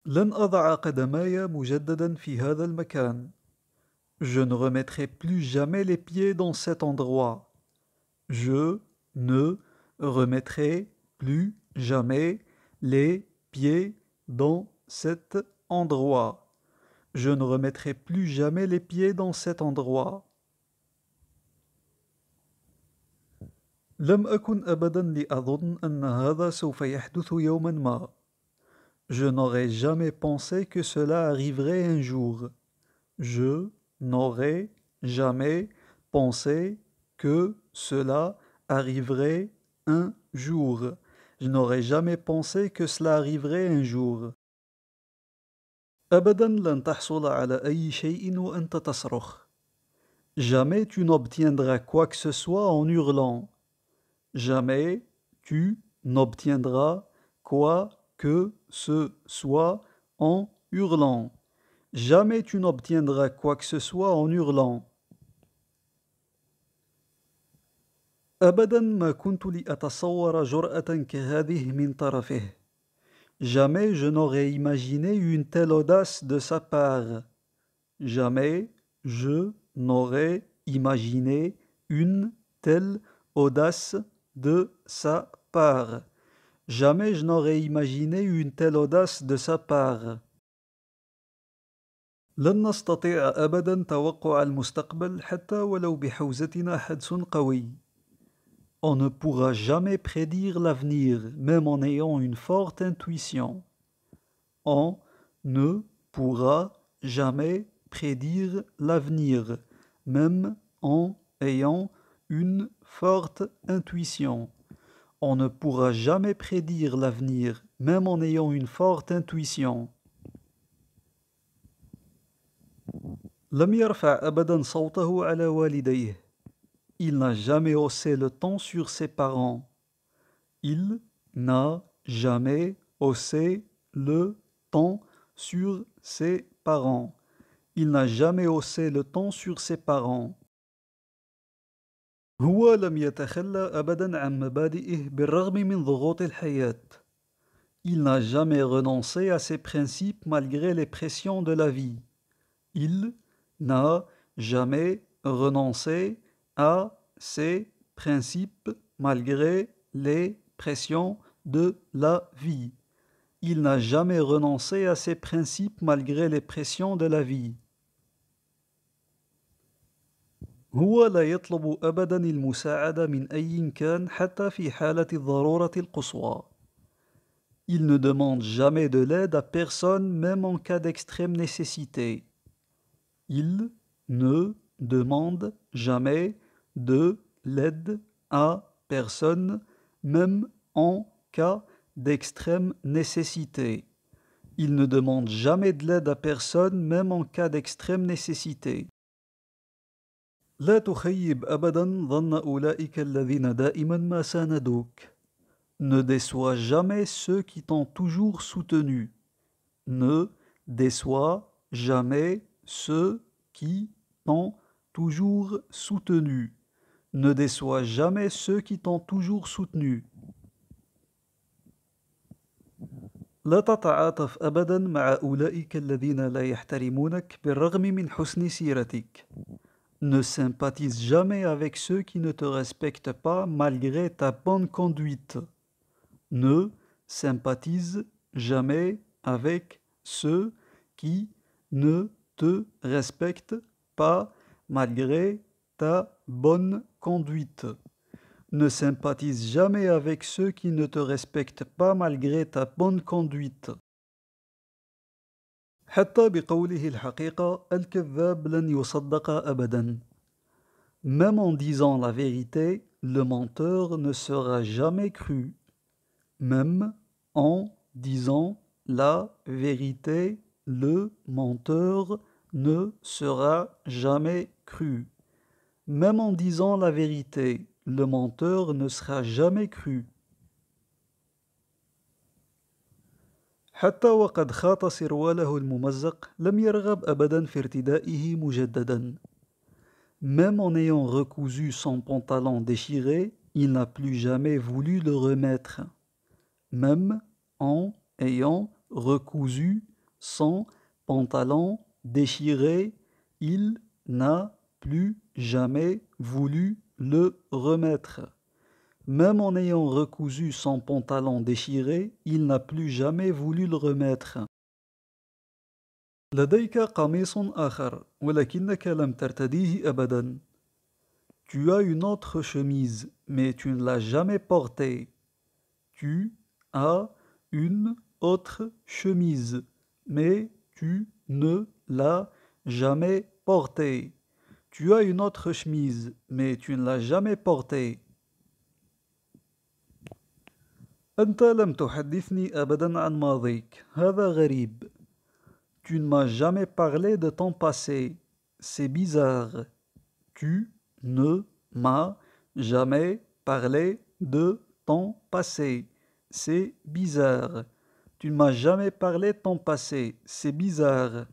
لن أضع قدماي مجددا في هذا المكان. Je ne remettrai plus jamais les pieds dans cet endroit. Je ne remettrai plus jamais les pieds dans cet endroit. Je ne remettrai plus jamais les pieds dans cet endroit. لم أكن أبدا لأظن أن هذا سوف يحدث يوما ما. Je n'aurais jamais pensé que cela arriverait un jour. Je n'aurais jamais pensé que cela arriverait un jour. Je n'aurais jamais pensé que cela arriverait un jour. أبدا لن تحصل على أي شيء وأنت تصرخ. Jamais tu n'obtiendras quoi que ce soit en hurlant. Jamais tu n'obtiendras quoi que ce soit en hurlant. Jamais tu n'obtiendras quoi que ce soit en hurlant. أبدا ما كنت لأتصور جرأة كهذه من طرفه. Jamais je n'aurais imaginé une telle audace de sa part. Jamais je n'aurais imaginé une telle audace de sa part. Jamais je n'aurais imaginé une telle audace de sa part. لن نستطيع أبدا توقع المستقبل حتى ولو بحوزتنا حدس قوي. On ne pourra jamais prédire l'avenir, même en ayant une forte intuition. On ne pourra jamais prédire l'avenir, même en ayant une forte intuition. On ne pourra jamais prédire l'avenir, même en ayant une forte intuition. لم يرفع أبدا صوته على والديه. Il n'a jamais haussé le ton sur ses parents. Il n'a jamais haussé le ton sur ses parents. Il n'a jamais haussé le ton sur ses parents. هو لم يتخلى أبدا عن مبادئه بالرغم من ضغوط الحياة. Il n'a jamais renoncé à ses principes malgré les pressions de la vie. Il n'a jamais renoncé à ses principes malgré les pressions de la vie. Il n'a jamais renoncé à ses principes malgré les pressions de la vie. هو لا يطلب أبدا المساعدة من أي كان حتى في حالة الضرورة القصوى. Il ne demande jamais de l'aide à personne, même en cas d'extrême nécessité. Il ne demande jamais de l'aide à personne, même en cas d'extrême nécessité. Il ne demande jamais de l'aide à personne, même en cas d'extrême nécessité. لا تخيب أبدا ظن أولئك الذين دائما ما ساندوك. Ne déçois jamais ceux qui t'ont toujours soutenu. Ne déçois jamais ceux qui t'ont toujours soutenu. Ne déçois jamais ceux qui t'ont toujours soutenu. لا تتعاطف أبدا مع أولئك الذين لا يحترمونك بالرغم من حسن سيرتك. Ne sympathise jamais avec ceux qui ne te respectent pas malgré ta bonne conduite. Ne sympathise jamais avec ceux qui ne te respectent pas malgré ta bonne conduite. Ne sympathise jamais avec ceux qui ne te respectent pas malgré ta bonne conduite. حتى بقوله الحقيقة الكذاب لن يصدق أبدا. Même en disant la vérité, le menteur ne sera jamais cru. Même en disant la vérité, le menteur ne sera jamais cru. Même en disant la vérité, le menteur ne sera jamais cru. حتى وقد خاط سرواله الممزق لم يرغب أبدا في ارتدائه مجددا. Même en ayant recousu son pantalon déchiré, il n'a plus jamais voulu le remettre. Même en ayant recousu son pantalon déchiré, il n'a plus jamais voulu le remettre. Même en ayant recousu son pantalon déchiré, il n'a plus jamais voulu le remettre. لديك قميص آخر ولكنك لم ترتديه أبدا. Tu as une autre chemise, mais tu ne l'as jamais portée. Tu as une autre chemise, mais tu ne l'as jamais portée. Tu as une autre chemise, mais tu ne l'as jamais portée. أنت لم تحدثني أبدا عن ماضيك. هذا غريب. Tu ne m'as jamais parlé de ton passé. C'est bizarre. Tu ne m'as jamais parlé de ton passé. C'est bizarre. Tu ne m'as jamais parlé de ton passé. C'est bizarre.